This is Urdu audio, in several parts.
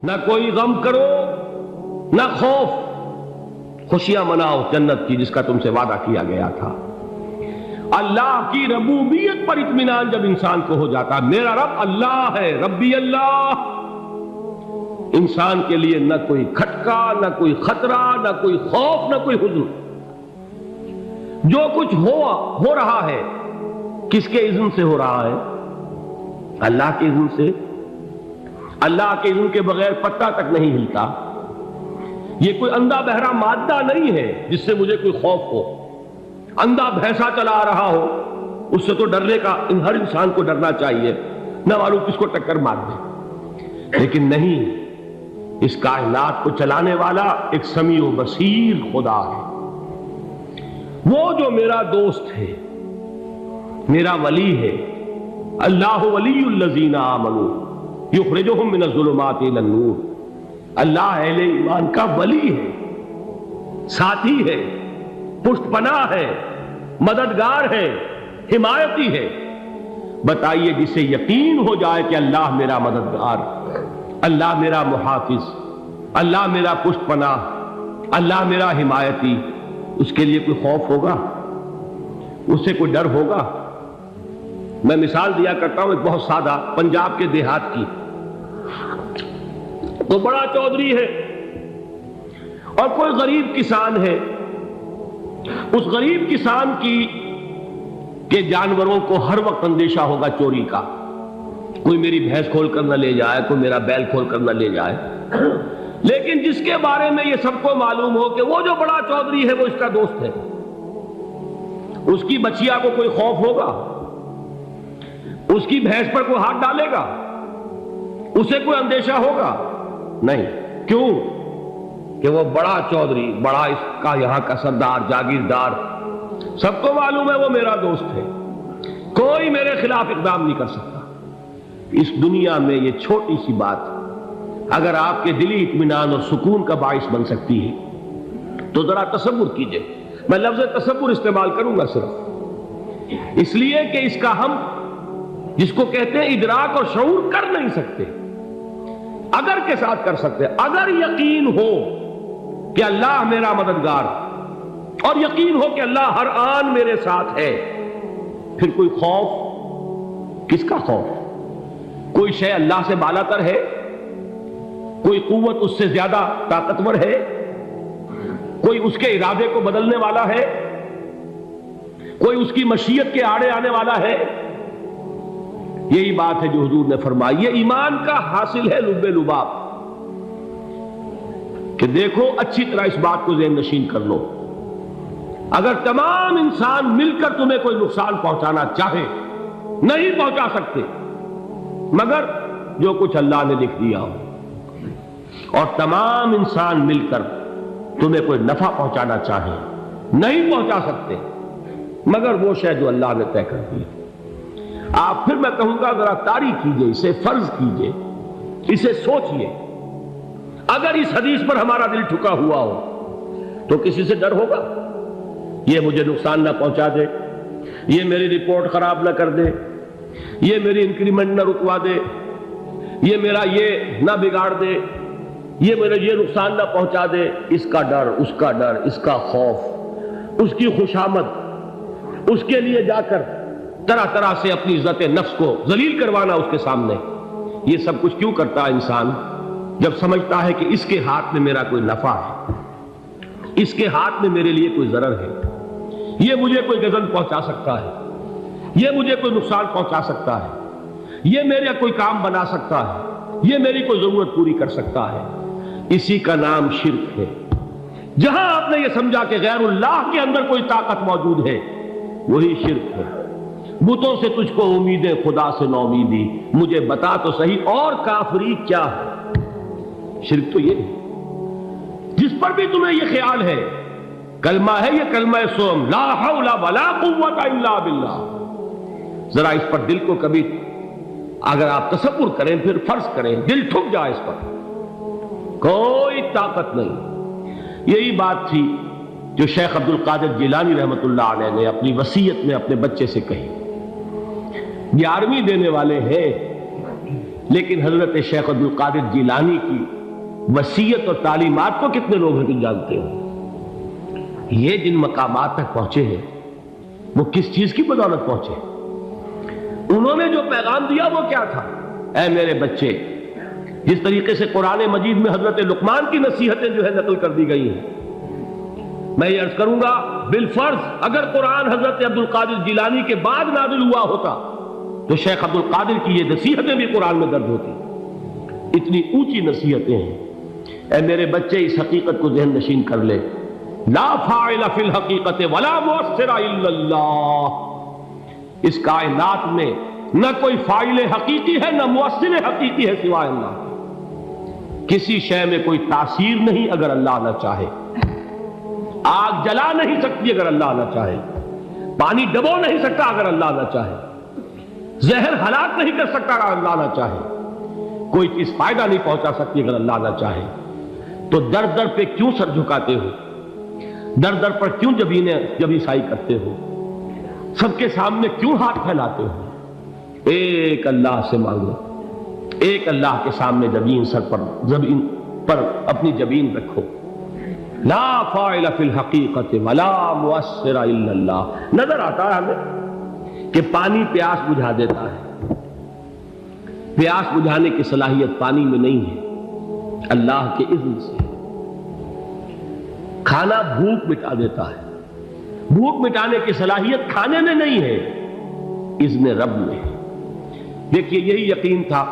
نہ کوئی غم کرو نہ خوف، خوشیاں مناؤ جنت کی جس کا تم سے وعدہ کیا گیا تھا۔ اللہ کی ربوبیت پر اطمینان جب انسان کو ہو جاتا، میرا رب اللہ ہے، ربی اللہ، انسان کے لیے نہ کوئی کھٹکا، نہ کوئی خطرہ، نہ کوئی خوف، نہ کوئی حزن۔ جو کچھ ہو رہا ہے کس کے اذن سے ہو رہا ہے؟ اللہ کے اذن سے۔ اللہ کے اذن کے بغیر پتہ تک نہیں ہلتا۔ یہ کوئی اندھا بہرا مادہ نہیں ہے جس سے مجھے کوئی خوف ہو۔ اندھا بھینسا چلا رہا ہو اس سے تو ڈرنے کا ہر انسان کو ڈرنا چاہیے، نہ معلوم کس کو ٹکر مار دے۔ لیکن نہیں، اس کائنات کو چلانے والا ایک سمیع و بصیر خدا ہے۔ وہ جو میرا دوست ہے، میرا ولی ہے۔ اللہ ولی الذین آمنوا یخرجہم من الظلمات الی النور۔ اللہ اہل ایمان کا ولی ہے، ساتھی ہے، پشت پناہ ہے، مددگار ہے، حمایتی ہے۔ بتائیے جسے یقین ہو جائے کہ اللہ میرا مددگار، اللہ میرا محافظ، اللہ میرا پشت پناہ، اللہ میرا حمایتی، اس کے لیے کوئی خوف ہوگا؟ اس سے کوئی ڈر ہوگا؟ میں مثال دیا کرتا ہوں ایک بہت سادہ، پنجاب کے دیہات کی۔ تو بڑا چودھری ہے اور کوئی غریب کسان ہے۔ اس غریب کسان کے جانوروں کو ہر وقت اندیشہ ہوگا چوری کا، کوئی میری بھینس کھول کر نہ لے جائے، کوئی میرا بیل کھول کر نہ لے جائے۔ لیکن جس کے بارے میں یہ سب کو معلوم ہو کہ وہ جو بڑا چودھری ہے وہ اس کا دوست ہے، اس کی بچیا کو کوئی خوف ہوگا؟ اس کی بھینس پر کوئی ہاتھ ڈالے گا؟ اسے کوئی اندیشہ ہوگا؟ نہیں۔ کیوں؟ کہ وہ بڑا چودھری، بڑا اس کا یہاں کا سردار، جاگیردار، سب کو معلوم ہے وہ میرا دوست ہے، کوئی میرے خلاف اقدام نہیں کر سکتا۔ اس دنیا میں یہ چھوٹی سی بات اگر آپ کے دلی اطمینان اور سکون کا باعث بن سکتی ہے تو ذرا تصور کیجئے۔ میں لفظ تصور استعمال کروں گا صرف اس لیے کہ اس کا ہم جس کو کہتے ہیں ادراک اور شعور کر نہیں سکتے، اگر کے ساتھ کر سکتے۔ اگر یقین ہو کہ اللہ میرا مددگار اور یقین ہو کہ اللہ ہر آن میرے ساتھ ہے، پھر کوئی خوف؟ کس کا خوف؟ کوئی شے اللہ سے بالا تر ہے؟ کوئی قوت اس سے زیادہ طاقتور ہے؟ کوئی اس کے ارادے کو بدلنے والا ہے؟ کوئی اس کی مشیت کے آڑے آنے والا ہے؟ یہی بات ہے جو حضور نے فرمائی، یہ ایمان کا حاصل ہے لب لباب، کہ دیکھو اچھی طرح اس بات کو ذہن نشین کر لو۔ اگر تمام انسان مل کر تمہیں کوئی نقصان پہنچانا چاہے، نہیں پہنچا سکتے مگر جو کچھ اللہ نے لکھ دیا ہو، اور تمام انسان مل کر تمہیں کوئی نفع پہنچانا چاہے، نہیں پہنچا سکتے مگر وہ شے جو اللہ نے طے کر دی۔ آپ پھر میں کہوں گا ذرا طاری کیجئے، اسے فرض کیجئے، اسے سوچئے۔ اگر اس حدیث پر ہمارا دل ٹھکا ہوا ہو تو کسی سے ڈر ہوگا؟ یہ مجھے نقصان نہ پہنچا دے، یہ میری رپورٹ خراب نہ کر دے، یہ میری انکریمنٹ نہ رکوا دے، یہ میرا یہ نہ بگاڑ دے، یہ میرے یہ نقصان نہ پہنچا دے۔ اس کا ڈر، اس کا ڈر، اس کا خوف، اس کی خوشامد، اس کے لیے جا کر طرح طرح سے اپنی عزت نفس کو ذلیل کروانا اس کے سامنے، یہ سب کچھ کیوں کرتا ہے انسان؟ جب سمجھتا ہے کہ اس کے ہاتھ میں میرا کوئی نفع ہے، اس کے ہاتھ میں میرے لیے کوئی ضرر ہے، یہ مجھے کوئی غضب پہنچا سکتا ہے، یہ مجھے کوئی نقصان پہنچا سکتا ہے، یہ میرا کوئی کام بنا سکتا ہے، یہ میری کوئی ضرورت پوری کر سکتا ہے، اسی کا نام شرک ہے۔ جہاں آپ نے یہ سمجھا کہ غیر اللہ کے اندر کوئی طاقت موجود ہے، وہی شرک ہے۔ بتوں سے تجھ کو امیدیں، خدا سے نو امیدی، مجھے بتا تو صحیح اور کافری کیا ہے؟ شرک تو یہ ہے۔ جس پر بھی تمہیں یہ خیال ہے، کلمہ ہے یہ کلمہ سوم، لا حول ولا قوت الا باللہ، ذرا اس پر دل کو کبھی اگر آپ تصور کریں، پھر فرض کریں، دل ٹھک جائے اس پر، کوئی طاقت نہیں۔ یہی بات تھی جو شیخ عبد القادر جیلانی رحمۃ اللہ علیہ نے اپنی وصیت میں اپنے بچے سے کہی۔ 11ویں دینے والے ہیں، لیکن حضرت شیخ عبد القادر جیلانی کی وصیت اور تعلیمات کو کتنے لوگ ہیں جانتے ہو؟ یہ جن مقامات تک پہنچے ہیں وہ کس چیز کی بدولت پہنچے؟ انہوں نے جو پیغام دیا وہ کیا تھا؟ اے میرے بچے، جس طریقے سے قرآن مجید میں حضرت لقمان کی نصیحتیں جو ہے نقل کر دی گئی ہیں، میں یہ عرض کروں گا بالفرض اگر قرآن حضرت عبد القادر جیلانی کے بعد نازل ہوا ہوتا تو شیخ عبد القادر کی یہ نصیحتیں بھی قرآن میں درج ہوتی۔ اتنی اونچی نصیحتیں ہیں۔ اے میرے بچے، اس حقیقت کو ذہن نشین کر لے، لا فاعل فی الحقیقت ولا مؤثر الا اللہ۔ اس کائنات میں نہ کوئی فاعل حقیقی ہے نہ مؤثر حقیقی ہے سوائے اللہ۔ کسی شے میں کوئی تاثیر نہیں اگر اللہ نہ چاہے۔ آگ جلا نہیں سکتی اگر اللہ نہ چاہے، پانی ڈبو نہیں سکتا اگر اللہ نہ چاہے، زہر ہلاک نہیں کر سکتا اگر اللہ نہ چاہے، کوئی چیز فائدہ نہیں پہنچا سکتی اگر اللہ نہ چاہے۔ تو در در پہ کیوں سر جھکاتے ہو؟ در در پر کیوں جبیں سائی کرتے ہو؟ سب کے سامنے کیوں ہاتھ پھیلاتے ہو؟ ایک اللہ سے مانگو، ایک اللہ کے سامنے زمین پر اپنی جبین رکھو۔ لا فاعل فی الحقیقت ولا مؤثر الا اللہ۔ نظر آتا ہے ہمیں کہ پانی پیاس بجھا دیتا ہے، پیاس بجھانے کی صلاحیت پانی میں نہیں ہے، اللہ کے اذن سے۔ کھانا بھوک مٹا دیتا ہے، بھوک مٹانے کی صلاحیت کھانے میں نہیں ہے، اذن رب میں ہے۔ دیکھیے یہی یقین تھا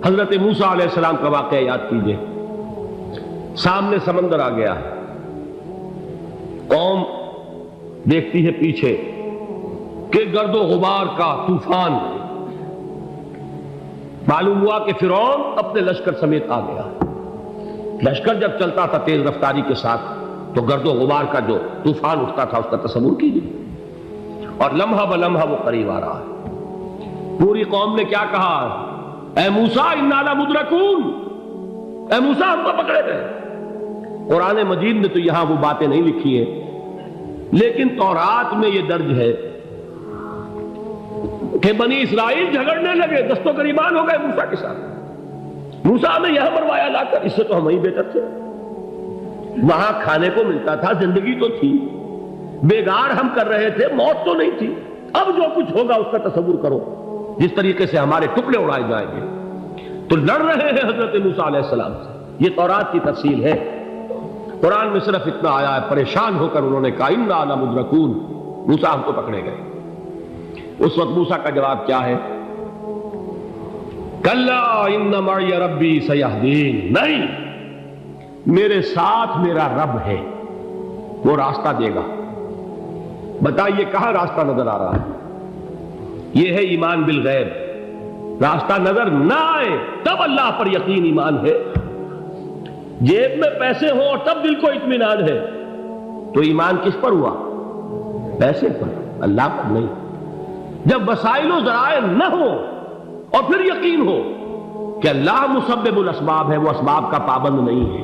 حضرت موسیٰ علیہ السلام کا واقعہ یاد کیجئے۔ سامنے سمندر آ گیا ہے، قوم دیکھتی ہے پیچھے کہ گرد و غبار کا طوفان، معلوم ہوا کہ فرعون اپنے لشکر سمیت آ گیا۔ لشکر جب چلتا تھا تیز رفتاری کے ساتھ تو گرد و غبار کا جو طوفان اٹھتا تھا اس کا تصور کیجیے، اور لمحہ بلمحہ وہ قریب آ رہا ہے۔ پوری قوم نے کیا کہا؟ اے موسیٰ انا لمدرکون، اے موسیٰ ہم کو پکڑے گئے۔ قرآن مجید نے تو یہاں وہ باتیں نہیں لکھی ہیں، لیکن تورات میں یہ درج ہے کہ بنی اسرائیل جھگڑنے لگے، دست و گریبان ہو گئے موسیٰ کے ساتھ۔ موسیٰ نے یہاں مروایا لا کر، اس سے تو ہم ہی بہتر تھے، وہاں کھانے کو ملتا تھا، زندگی تو تھی، بیگار ہم کر رہے تھے، موت تو نہیں تھی۔ اب جو کچھ ہوگا اس کا تصور کرو، جس طریقے سے ہمارے ٹکڑے اڑائے جائیں گے۔ تو لڑ رہے ہیں حضرت موسیٰ علیہ السلام سے۔ یہ تورات کی تفصیل ہے، قرآن میں صرف اتنا آیا ہے، پریشان ہو کر انہوں نے کہا انا لمدرکون، موسیٰ ہم کو پکڑے گئے۔ اس وقت موسیٰ کا جواب کیا ہے؟ کلا ان معی ربی سیہدین، نہیں، میرے ساتھ میرا رب ہے، وہ راستہ دے گا۔ بتائیے کہاں راستہ نظر آ رہا ہے؟ یہ ہے ایمان بالغیب۔ راستہ نظر نہ آئے تب اللہ پر یقین ایمان ہے۔ جیب میں پیسے ہوں اور تب دل کو اطمینان ہے تو ایمان کس پر ہوا؟ پیسے پر، اللہ پر نہیں۔ جب وسائل و ذرائع نہ ہو اور پھر یقین ہو کہ اللہ مسبب الاسباب ہے، وہ اسباب کا پابند نہیں ہے،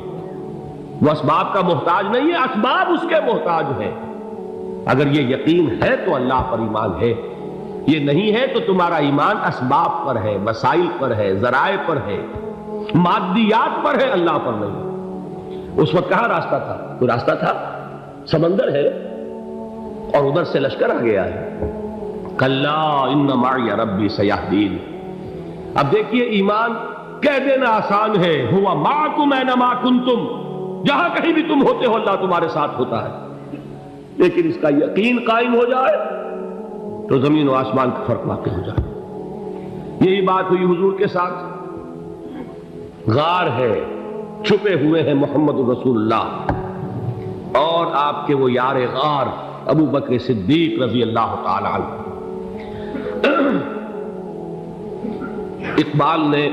وہ اسباب کا محتاج نہیں ہے، اسباب اس کے محتاج ہے۔ اگر یہ یقین ہے تو اللہ پر ایمان ہے، یہ نہیں ہے تو تمہارا ایمان اسباب پر ہے، وسائل پر ہے، ذرائع پر ہے، مادیات پر ہے، اللہ پر نہیں۔ اس وقت کہاں راستہ تھا؟ کوئی راستہ تھا؟ سمندر ہے اور ادھر سے لشکر آ گیا ہے۔ کلا ان معی ربی سیہدین۔ اب دیکھیے ایمان کہہ دینا آسان ہے، ہوا معکم اینما کنتم، جہاں کہیں بھی تم ہوتے ہو اللہ تمہارے ساتھ ہوتا ہے، لیکن اس کا یقین قائم ہو جائے تو زمین و آسمان کا فرق واقع ہو جائے۔ یہی بات ہوئی حضور کے ساتھ۔ غار ہے، چھپے ہوئے ہیں محمد رسول اللہ اور آپ کے وہ یار غار ابو بکر صدیق رضی اللہ تعالی عنہ۔ اقبال نے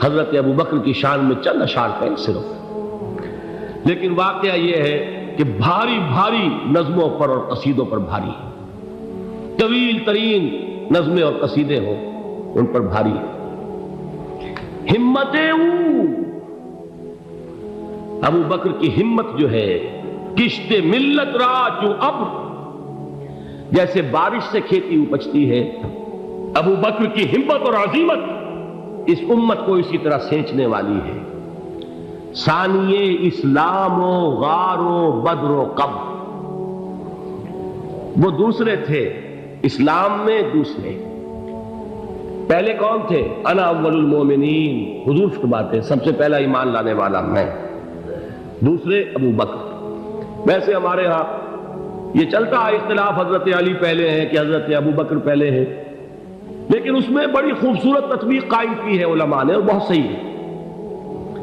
حضرت ابو بکر کی شان میں چند اشعار کہیں صرف، لیکن واقعہ یہ ہے کہ بھاری بھاری نظموں پر اور قصیدوں پر بھاری ہے، طویل ترین نظمیں اور قصیدے ہوں ان پر بھاری ہے۔ ہمتیں ابو بکر کی ہمت جو ہے، کشت ملت را چوں ابر، جیسے بارش سے کھیتی اپجتی ہے، ابو بکر کی ہمت اور عزیمت اس امت کو اسی طرح سینچنے والی ہے۔ ثانیے اسلام و غار و بدر و قبر، وہ دوسرے تھے اسلام میں، دوسرے پہلے کون تھے؟ انا اول المومنین، حضور فرماتے سب سے پہلا ایمان لانے والا میں، دوسرے ابو بکر۔ ویسے ہمارے ہاں یہ چلتا ہے اختلاف، حضرت علی پہلے ہیں کہ حضرت ابو بکر پہلے ہیں، لیکن اس میں بڑی خوبصورت تطبیق قائم کی ہے علماء نے، اور بہت صحیح ہے۔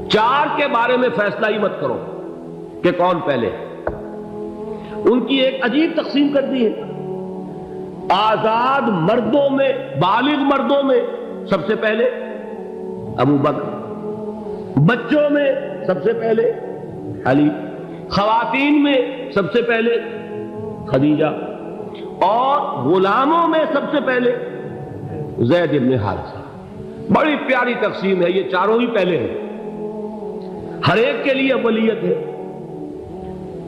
چار کے بارے میں فیصلہ ہی مت کرو کہ کون پہلے، ان کی ایک عجیب تقسیم کر دی ہے۔ آزاد مردوں میں، بالغ مردوں میں سب سے پہلے ابو بکر، بچوں میں سب سے پہلے علی، خواتین میں سب سے پہلے خدیجہ، اور غلاموں میں سب سے پہلے زید بن حارثہ۔ بڑی پیاری تقسیم ہے، یہ چاروں ہی پہلے ہیں، ہر ایک کے لیے اولیت ہے۔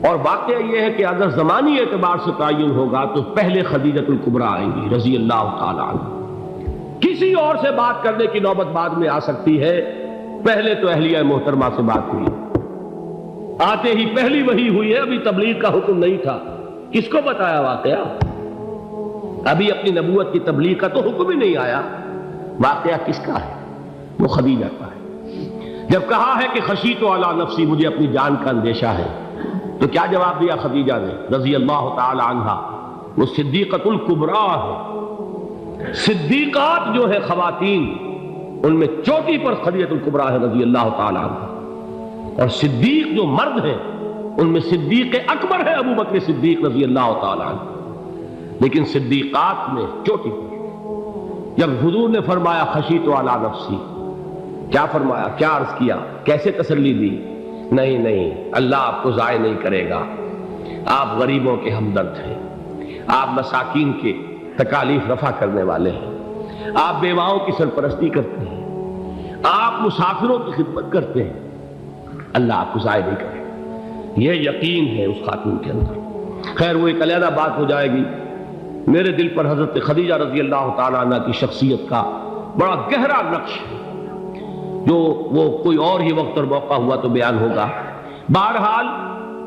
اور واقعہ یہ ہے کہ اگر زمانی اعتبار سے تعین ہوگا تو پہلے خدیجۃ الکبریٰ آئیں گی رضی اللہ تعالی عنہ، کسی اور سے بات کرنے کی نوبت بعد میں آ سکتی ہے، پہلے تو اہلیہ محترمہ سے بات ہوئی، آتے ہی پہلی وحی ہوئی ہے، ابھی تبلیغ کا حکم نہیں تھا۔ کس کو بتایا واقعہ؟ ابھی اپنی نبوت کی تبلیغ کا تو حکم ہی نہیں آیا، واقعہ کس کا ہے؟ وہ خدیجہ کا ہے۔ جب کہا ہے کہ خشیت علی نفسی، مجھے اپنی جان کا اندیشہ ہے، تو کیا جواب دیا خدیجہ نے رضی اللہ تعالی عنہا؟ وہ صدیقۃ الکبریٰ ہے، صدیقات جو ہے خواتین ان میں چوٹی پر خدیجۃ الکبریٰ ہے رضی اللہ تعالی عنہا، اور صدیق جو مرد ہیں ان میں صدیق اکبر ہے ابو بکر صدیق رضی اللہ تعالی عنہ، لیکن صدیقات میں چوٹی پر۔ جب حضور نے فرمایا خشیت علی نفسی، کیا فرمایا، کیا عرض کیا، کیسے تسلی دی؟ نہیں نہیں، اللہ آپ کو ضائع نہیں کرے گا، آپ غریبوں کے ہمدرد ہیں، آپ مساکین کے تکالیف رفع کرنے والے ہیں، آپ بیواؤں کی سرپرستی کرتے ہیں، آپ مسافروں کی خدمت کرتے ہیں، اللہ آپ کو ضائع نہیں کرے گا۔ یہ یقین ہے اس خاتون کے اندر۔ خیر وہ ایک علیحدہ بات ہو جائے گی۔ میرے دل پر حضرت خدیجہ رضی اللہ تعالیٰ عنہ کی شخصیت کا بڑا گہرا نقش ہے، جو وہ کوئی اور ہی وقت اور موقع ہوا تو بیان ہوگا۔ بہرحال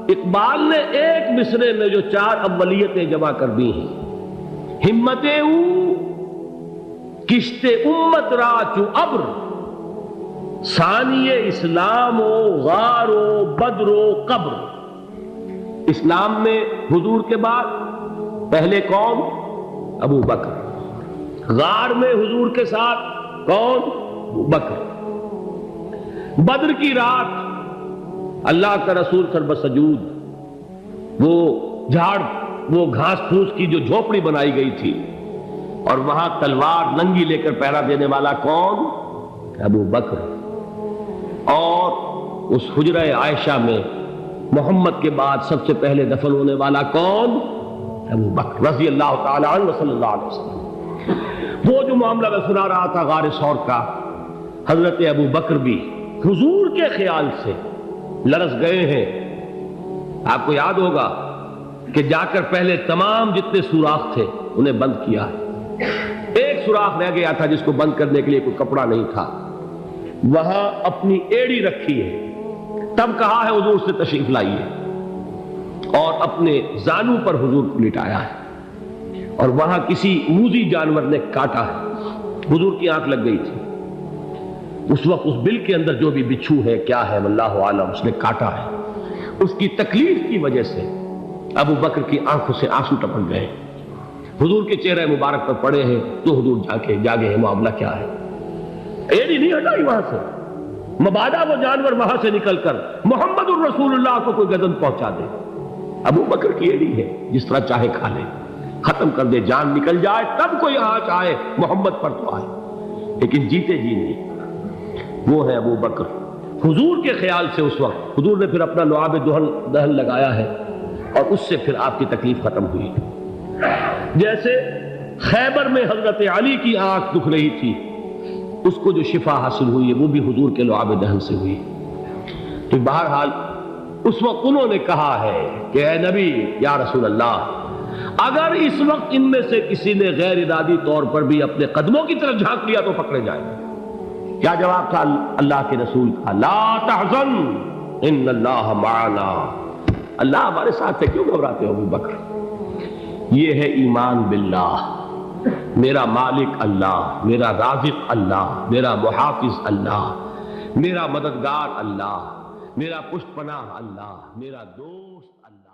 اقبال نے ایک مصرے میں جو چار اولیتیں جمع کر دی ہیں، ہمتیں او کشت امت را چو ابر، ثانی اسلام و غار و بدر و قبر۔ اسلام میں حضور کے بعد پہلے کون؟ ابو بکر۔ غار میں حضور کے ساتھ کون؟ ابو بکر۔ بدر کی رات اللہ کا رسول سربسجود وہ جھاڑ، وہ گھاس پھوس کی جو جھوپڑی بنائی گئی تھی، اور وہاں تلوار ننگی لے کر پہرا دینے والا کون؟ ابو بکر۔ اور اس حجرہ عائشہ میں محمد کے بعد سب سے پہلے دفن ہونے والا کون؟ ابو بکر رضی اللہ تعالی عنہ وصلی اللہ علیہ وسلم۔ وہ جو معاملہ میں سنا رہا تھا غار ثور کا، حضرت ابو بکر بھی حضور کے خیال سے لرز گئے ہیں۔ آپ کو یاد ہوگا کہ جا کر پہلے تمام جتنے سوراخ تھے انہیں بند کیا ہے، ایک سوراخ رہ گیا تھا جس کو بند کرنے کے لیے کوئی کپڑا نہیں تھا، وہاں اپنی ایڑی رکھی ہے، تب کہا ہے حضور سے تشریف لائیے، اور اپنے زانو پر حضور کو لٹایا ہے، اور وہاں کسی موذی جانور نے کاٹا ہے، حضور کی آنکھ لگ گئی تھی، اس وقت اس بل کے اندر جو بھی بچھو ہے کیا ہے واللہ عالم، اس نے کاٹا ہے، اس کی تکلیف کی وجہ سے ابو بکر کی آنکھوں سے آنسو ٹپک گئے، حضور کے چہرے مبارک پر پڑے ہیں، تو حضور جاگے ہیں، معاملہ کیا ہے؟ ایڑی نہیں ہٹائی وہاں سے، مبادا وہ جانور وہاں سے نکل کر محمد الرسول اللہ کو کوئی گزن پہنچا دے، ابو بکر کی ایڑی ہے، جس طرح چاہے کھا لے، ختم کر دے، جان نکل جائے تب کوئی آنچ آئے، محمد پر تو آئے، لیکن جیتے جی نہیں۔ وہ ہے ابو بکر۔ حضور کے خیال سے اس وقت حضور نے پھر اپنا لعاب دہن لگایا ہے، اور اس سے پھر آپ کی تکلیف ختم ہوئی۔ جیسے خیبر میں حضرت علی کی آنکھ دکھ رہی تھی، اس کو جو شفا حاصل ہوئی ہے وہ بھی حضور کے لعاب دہن سے ہوئی۔ تو بہرحال اس وقت انہوں نے کہا ہے کہ اے نبی یا رسول اللہ، اگر اس وقت ان میں سے کسی نے غیر ارادی طور پر بھی اپنے قدموں کی طرف جھانک لیا تو پکڑے جائیں گے، کیا جواب تھا اللہ کے رسول کا؟ لا تحزن ان اللہ معنا، اللہ ہمارے ساتھ ہے، کیوں گھبراتے ہو ابو بکر؟ یہ ہے ایمان باللہ، میرا مالک اللہ، میرا رازق اللہ، میرا محافظ اللہ، میرا مددگار اللہ، میرا پشت پناہ اللہ، میرا دوست اللہ۔